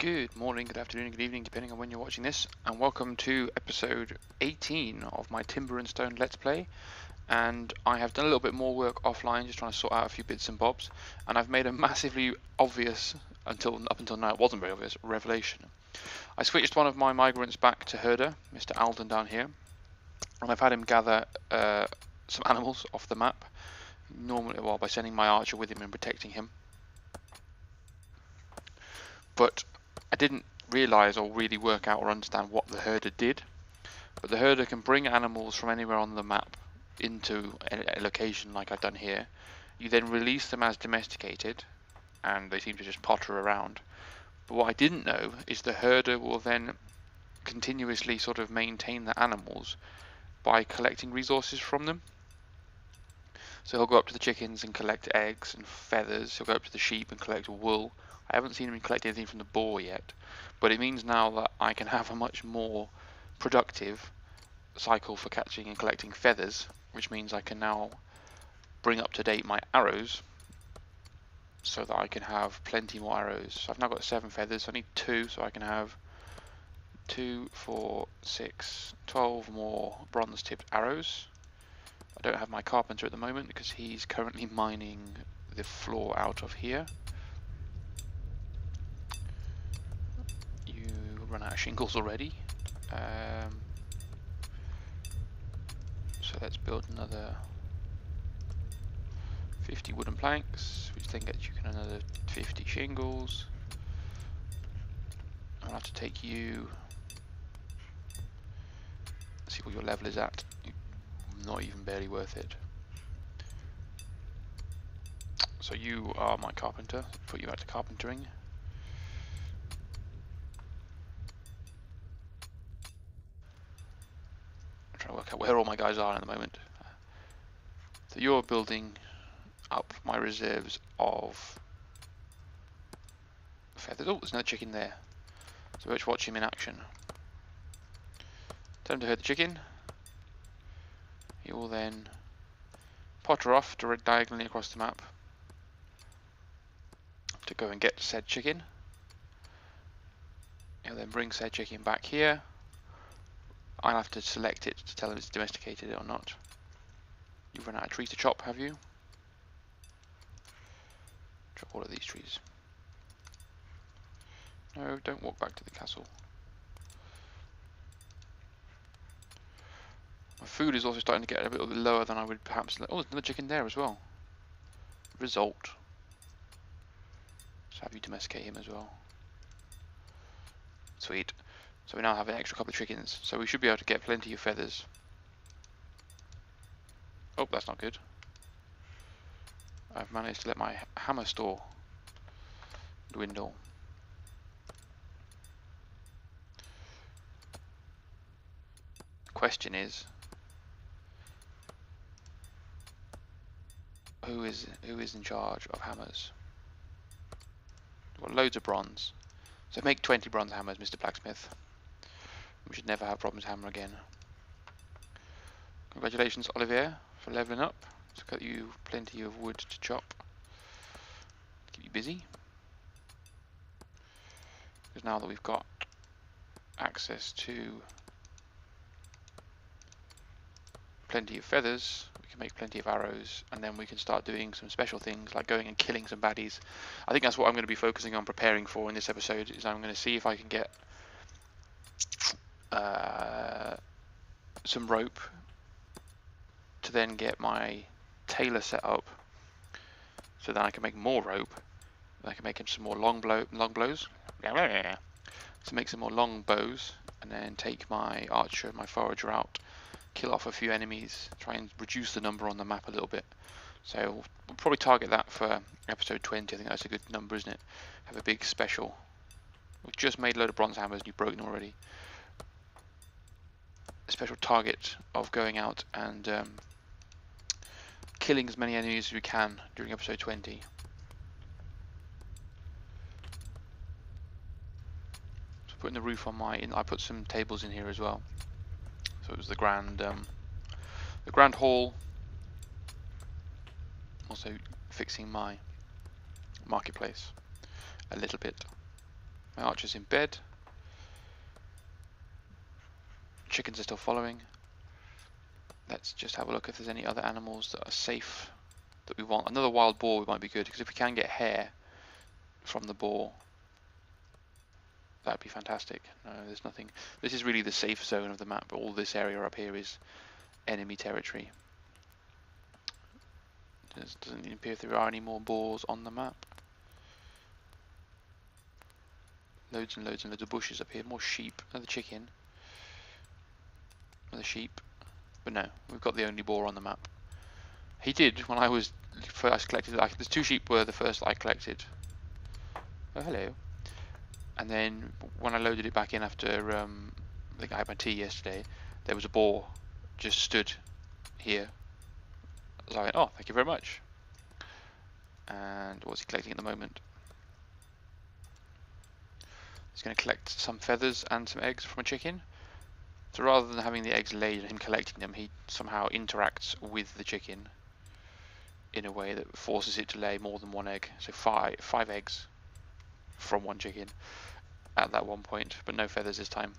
Good morning, good afternoon, good evening, depending on when you're watching this, and welcome to episode 18 of my Timber and Stone Let's Play. And I have done a little bit more work offline, just trying to sort out a few bits and bobs, and I've made a massively obvious, up until now it wasn't very obvious, revelation. I switched one of my migrants back to herder, Mr. Alden down here, and I've had him gather some animals off the map, normally, well, by sending my archer with him and protecting him. But I didn't realise or really work out or understand what the herder did. But the herder can bring animals from anywhere on the map into a location like I've done here. You then release them as domesticated, and they seem to just potter around. But what I didn't know is the herder will then continuously sort of maintain the animals by collecting resources from them. So he'll go up to the chickens and collect eggs and feathers. He'll go up to the sheep and collect wool. I haven't seen him collect anything from the boar yet, but it means now that I can have a much more productive cycle for catching and collecting feathers, which means I can now bring up to date my arrows so that I can have plenty more arrows. So I've now got 7 feathers, so I need 2, so I can have 2, 4, 6, 12 more bronze tipped arrows. I don't have my carpenter at the moment because he's currently mining the floor out of here. You run out of shingles already. So let's build another 50 wooden planks, which then gets you another 50 shingles. I'll have to take you, see what your level is at. Not even barely worth it. So you are my carpenter. Put you out to carpentering. I'm trying to work out where all my guys are at the moment. So you're building up my reserves of feathers. Oh, there's another chicken there. So let's watch him in action. Tell him to herd the chicken. He will then potter off diagonally across the map to go and get said chicken. He'll then bring said chicken back here. I'll have to select it to tell him it's domesticated or not. You've run out of trees to chop, have you? Chop all of these trees. No, don't walk back to the castle. My food is also starting to get a little bit lower than I would perhaps. Oh, there's another chicken there as well. Result. Let's have you domesticate him as well. Sweet. So we now have an extra couple of chickens. So we should be able to get plenty of feathers. Oh, that's not good. I've managed to let my hammer store dwindle. The question is, who is in charge of hammers? We've got loads of bronze. So make 20 bronze hammers, Mr. Blacksmith. We should never have problems hammer again. Congratulations, Olivier, for leveling up. It's got you plenty of wood to chop. Keep you busy. Because now that we've got access to plenty of feathers, we can make plenty of arrows, and then we can start doing some special things like going and killing some baddies. I think that's what I'm going to be focusing on preparing for in this episode, is I'm going to see if I can get some rope to then get my tailor set up, so that I can make more rope. I can make him some more long blows. So make some more long bows, and then take my archer and my forager out, kill off a few enemies, try and reduce the number on the map a little bit. So we'll probably target that for episode 20. I think that's a good number, isn't it? Have a big special. We've just made a load of bronze hammers and you've broken them already. A special target of going out and killing as many enemies as we can during episode 20. So putting the roof on I put some tables in here as well. So it was the grand hall. Also fixing my marketplace a little bit. My archer's in bed. Chickens are still following. Let's just have a look if there's any other animals that are safe that we want. Another wild boar might be good, because if we can get hair from the boar, that'd be fantastic. No, there's nothing. This is really the safe zone of the map, but all this area up here is enemy territory. Doesn't appear if there are any more boars on the map. Loads and loads and loads of bushes up here. More sheep. Another chicken. Another sheep. But no, we've got the only boar on the map. He did when I was first collected. There's 2 sheep were the first that I collected. Oh, hello. And then when I loaded it back in after I think I had my tea yesterday, there was a boar just stood here. So I went, oh, thank you very much. And what's he collecting at the moment? He's going to collect some feathers and some eggs from a chicken. So rather than having the eggs laid and him collecting them, he somehow interacts with the chicken in a way that forces it to lay more than 1 egg. So five eggs from 1 chicken at that one point, but no feathers this time.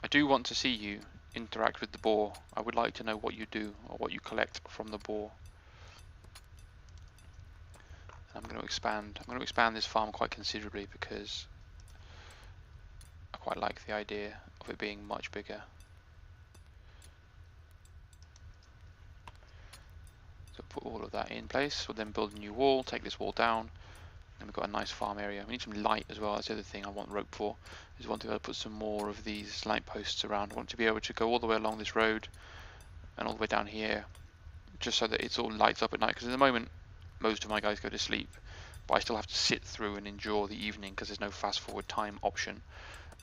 I do want to see you interact with the boar. I would like to know what you do or what you collect from the boar. And I'm going to expand this farm quite considerably because I quite like the idea of it being much bigger. So put all of that in place. We'll then build a new wall, take this wall down, and we've got a nice farm area. We need some light as well. That's the other thing I want rope for. Is I want to be able to put some more of these light posts around. I want to be able to go all the way along this road and all the way down here, just so that it's all lights up at night. Because at the moment, most of my guys go to sleep, but I still have to sit through and endure the evening because there's no fast forward time option.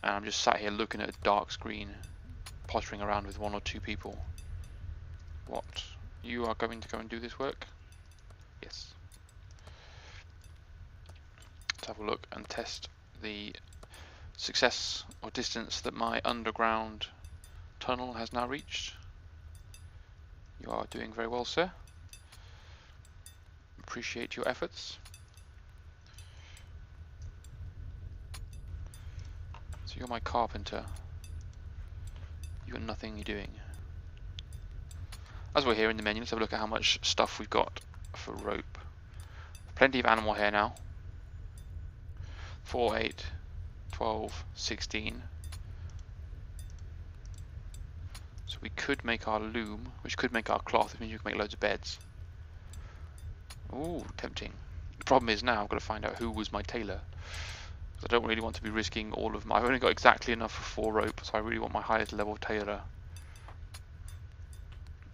And I'm just sat here looking at a dark screen, pottering around with 1 or 2 people. What? You are going to go and do this work? Yes. Let's have a look and test the success or distance that my underground tunnel has now reached. You are doing very well, sir. Appreciate your efforts. So you're my carpenter. You got nothing you're doing. As we're here in the menu, let's have a look at how much stuff we've got for rope. Plenty of animal hair now. 4, 8, 12, 16. So we could make our loom, which could make our cloth, which means you can make loads of beds. Ooh, tempting. The problem is now I've got to find out who was my tailor. I don't really want to be risking all of my... I've only got exactly enough for 4 rope, so I really want my highest level tailor.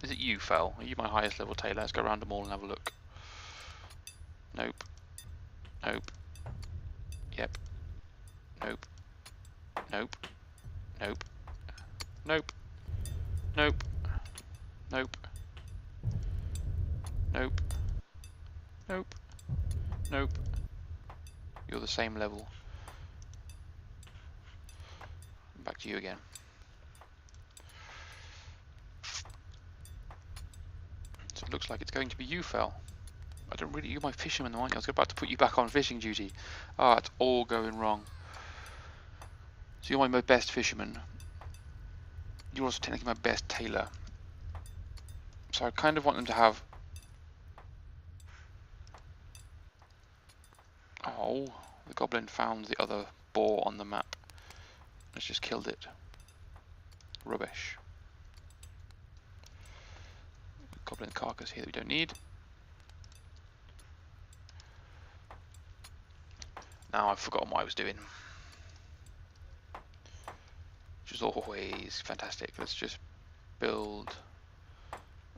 Is it you, Fel? Are you my highest level tailor? Let's go around them all and have a look. Nope. Nope. Yep. Nope. Nope. Nope. Nope. Nope. Nope. Nope. Nope. Nope. You're the same level. Back to you again. So it looks like it's going to be you, Fel. I don't really... You're my fisherman, aren't you? I was about to put you back on fishing duty. Ah, it's all going wrong. So you're my best fisherman. You're also technically my best tailor. So I kind of want them to have... Oh, the goblin found the other boar on the map. Let's just killed it. Rubbish. Goblin carcass here that we don't need. Now I've forgotten what I was doing. Which is always fantastic. Let's just build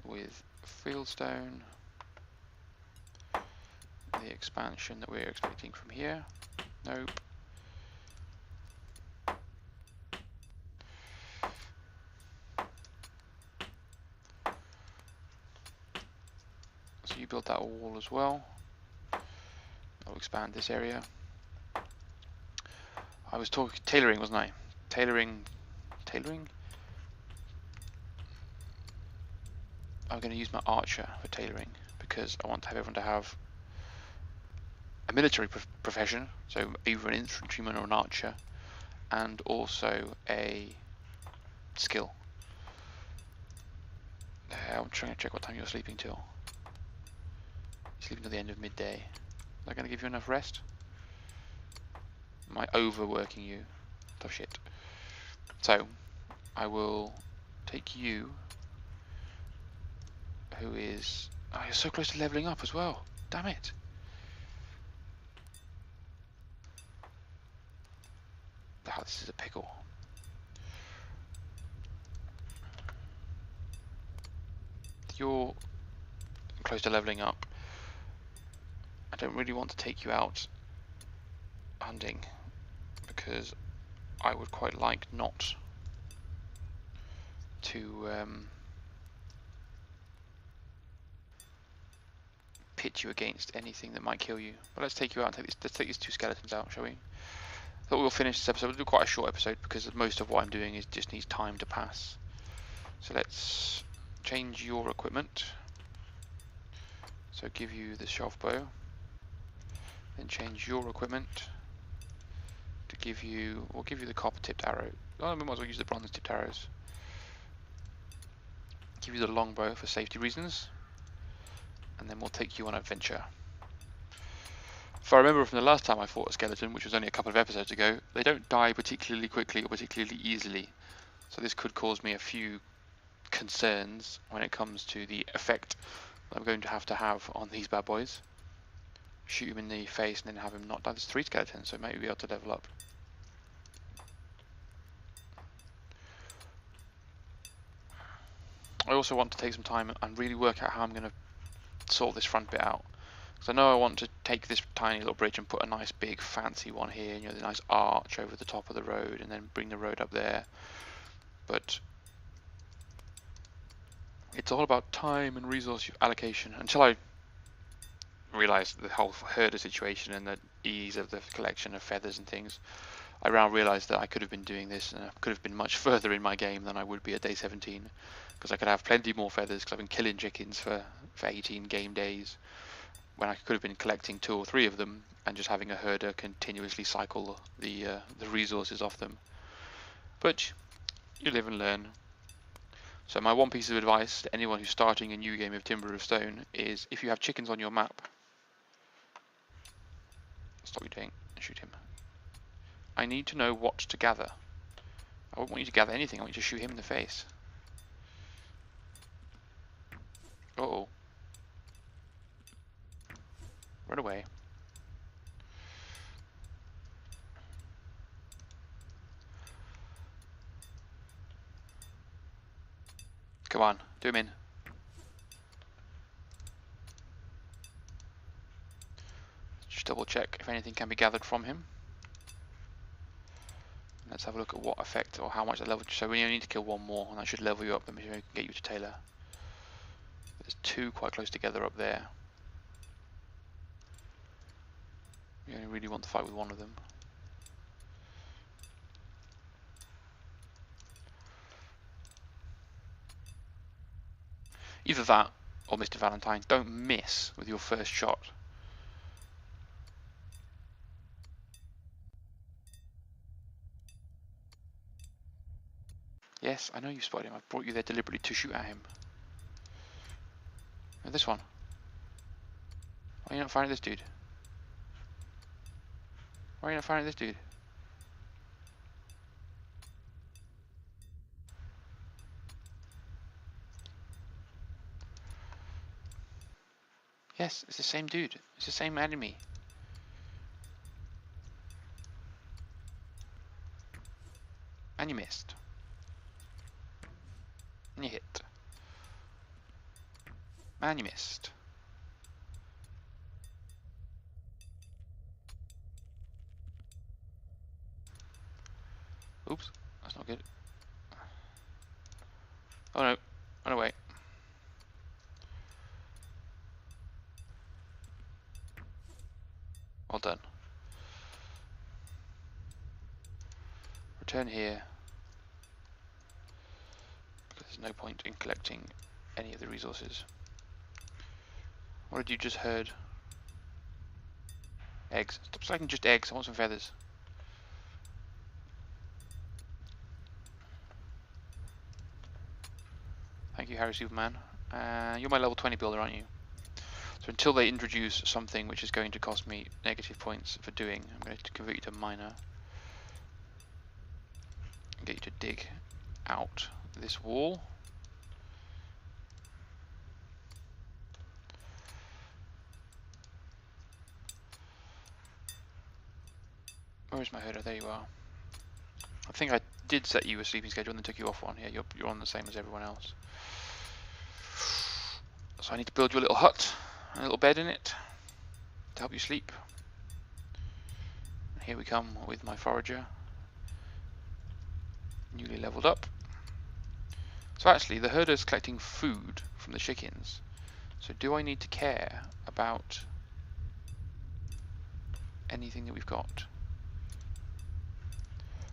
with fieldstone. The expansion that we're expecting from here. Nope. So you build that wall as well. I'll expand this area. I was talking tailoring, wasn't I? Tailoring. I'm going to use my archer for tailoring because I want to have everyone to have a military profession, so either an infantryman or an archer, and also a skill. I'm trying to check what time you're sleeping till. You're sleeping till the end of midday. Is that going to give you enough rest? Am I overworking you? Tough shit. So, I will take you, who is... Oh, you're so close to leveling up as well. Damn it. Oh, this is a pickle. You're close to leveling up. I don't really want to take you out hunting, because I would quite like not to pit you against anything that might kill you. But let's take you out and let's take these two skeletons out, shall we? Thought we'll finish this episode. We'll do quite a short episode because most of what I'm doing is just needs time to pass. So let's change your equipment. So give you the shelf bow. Then change your equipment to give you, we'll give you the copper tipped arrow. Oh, we might as well use the bronze tipped arrows. Give you the longbow for safety reasons. And then we'll take you on an adventure. If I remember from the last time I fought a skeleton, which was only a couple of episodes ago, they don't die particularly quickly or particularly easily. So this could cause me a few concerns when it comes to the effect that I'm going to have on these bad boys. Shoot him in the face and then have him not die. There's 3 skeletons, so maybe we'll be able to level up. I also want to take some time and really work out how I'm going to sort this front bit out. Because I know I want to take this tiny little bridge and put a nice big fancy one here, you know, the nice arch over the top of the road, and then bring the road up there. But it's all about time and resource allocation. Until I realised the whole herder situation and the ease of the collection of feathers and things, I now realised that I could have been doing this and I could have been much further in my game than I would be at day 17, because I could have plenty more feathers because I've been killing chickens for 18 game days, when I could have been collecting 2 or 3 of them and just having a herder continuously cycle the resources off them. But you live and learn. So my one piece of advice to anyone who's starting a new game of Timber of Stone is, if you have chickens on your map, stop what you're doing and shoot him. I need to know what to gather. I won't want you to gather anything, I want you to shoot him in the face. Uh-oh. Run away. Come on, do him in. Just double check if anything can be gathered from him. Let's have a look at what effect or how much that level. So we only need to kill 1 more, and that should level you up, and we can get you to Taylor. There's 2 quite close together up there. We only really want to fight with 1 of them. Either that or Mr. Valentine. Don't miss with your first shot. Yes, I know you spotted him. I brought you there deliberately to shoot at him. And this one. Why are you not firing at this dude? Why are you not firing at this dude? Yes, it's the same dude. It's the same enemy. And you missed. And you hit. And you missed. Oops, that's not good. Oh no, run away. Well done. Return here. There's no point in collecting any of the resources. What did you just heard? Eggs. Stop selecting just eggs. I want some feathers. Thank you, Harry Superman. You're my level 20 builder, aren't you? So until they introduce something which is going to cost me negative points for doing, I'm going to convert you to miner. Get you to dig out this wall. Where is my herder? There you are. I think I did set you a sleeping schedule and then took you off one. Yeah, you're on the same as everyone else. So I need to build you a little hut, a little bed in it, to help you sleep. And here we come with my forager, newly leveled up. So actually, the herder's collecting food from the chickens. So do I need to care about anything that we've got?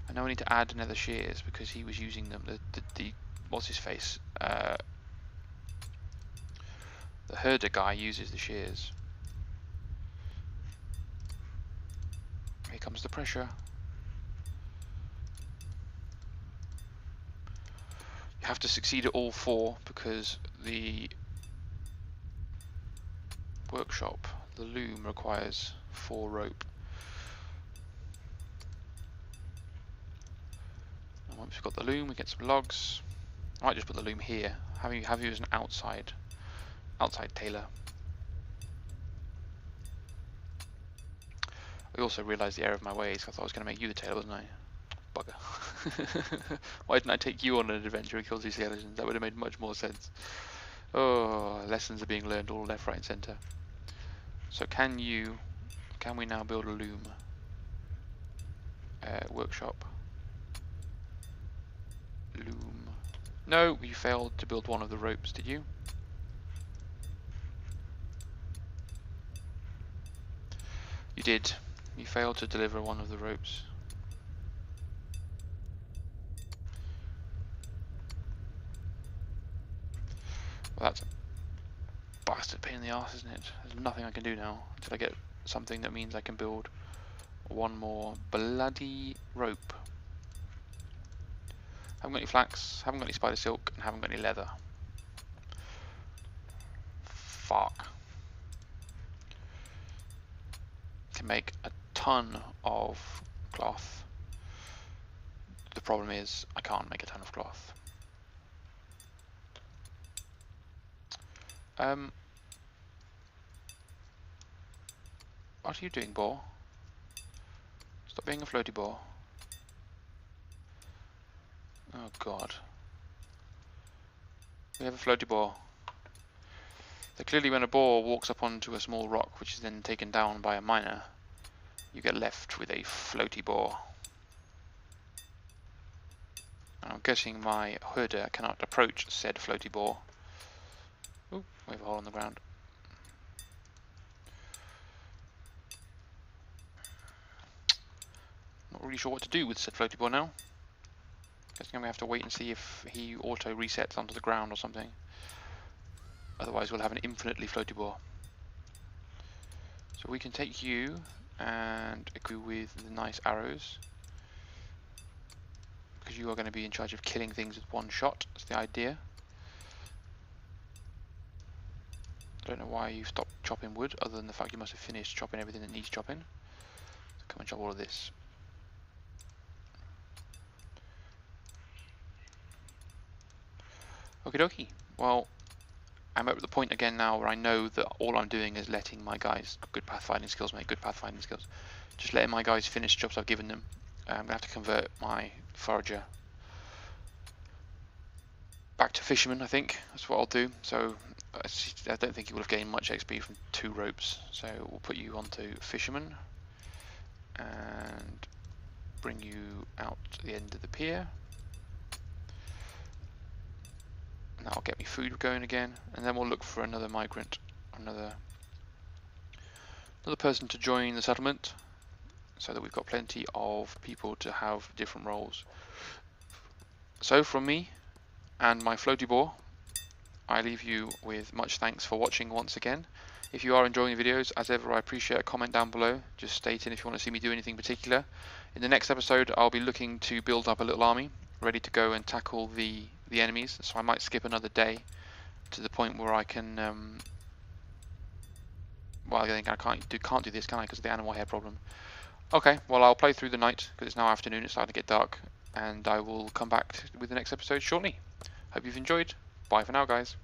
I know I need to add another shears because he was using them. The what's his face? The herder guy uses the shears. Here comes the pressure. You have to succeed at all 4 because the workshop, the loom, requires 4 rope. And once we've got the loom, we get some logs. I might just put the loom here. Have you as an outside tailor. I also realised the error of my ways. I thought I was going to make you the tailor, wasn't I? Bugger. Why didn't I take you on an adventure and kill 2 skeletons? That would have made much more sense. Oh, lessons are being learned all left, right and centre. So can we now build a loom? Workshop. Loom. No, you failed to build one of the ropes, did you? You did. You failed to deliver one of the ropes. Well, that's a bastard pain in the arse, isn't it? There's nothing I can do now until I get something that means I can build one more bloody rope. Haven't got any flax, haven't got any spider silk, and haven't got any leather. Fuck. Can make a ton of cloth. The problem is I can't make a ton of cloth. What are you doing, boar? Stop being a floaty boar. Oh god. We have a floaty boar. So clearly when a boar walks up onto a small rock which is then taken down by a miner, you get left with a floaty boar. And I'm guessing my herder cannot approach said floaty boar. Ooh, we have a hole in the ground. Not really sure what to do with said floaty boar now. Guessing we have to wait and see if he auto resets onto the ground or something. Otherwise we'll have an infinitely floaty boar. So we can take you and equip with the nice arrows. Because you are going to be in charge of killing things with one shot. That's the idea. I don't know why you stopped chopping wood, other than the fact you must have finished chopping everything that needs chopping. So come and chop all of this. Okie dokie. Well, I'm at the point again now where I know that all I'm doing is letting my guys, good pathfinding skills, make good pathfinding skills. Just letting my guys finish jobs I've given them. I'm going to have to convert my forager back to fisherman, I think. That's what I'll do. So I don't think you will have gained much XP from 2 ropes. So we'll put you onto fisherman and bring you out to the end of the pier. And that'll get me food going again, and then we'll look for another migrant, another person to join the settlement, so that we've got plenty of people to have different roles. So from me and my floaty boar, I leave you with much thanks for watching once again. If you are enjoying the videos, as ever, I appreciate a comment down below, just stating if you want to see me do anything particular. In the next episode, I'll be looking to build up a little army, ready to go and tackle the enemies, so I might skip another day to the point where I can, well, I think I can't do this, can I, because of the animal hair problem. Okay, well, I'll play through the night, because it's now afternoon, it's starting to get dark, and I will come back with the next episode shortly. Hope you've enjoyed. Bye for now, guys.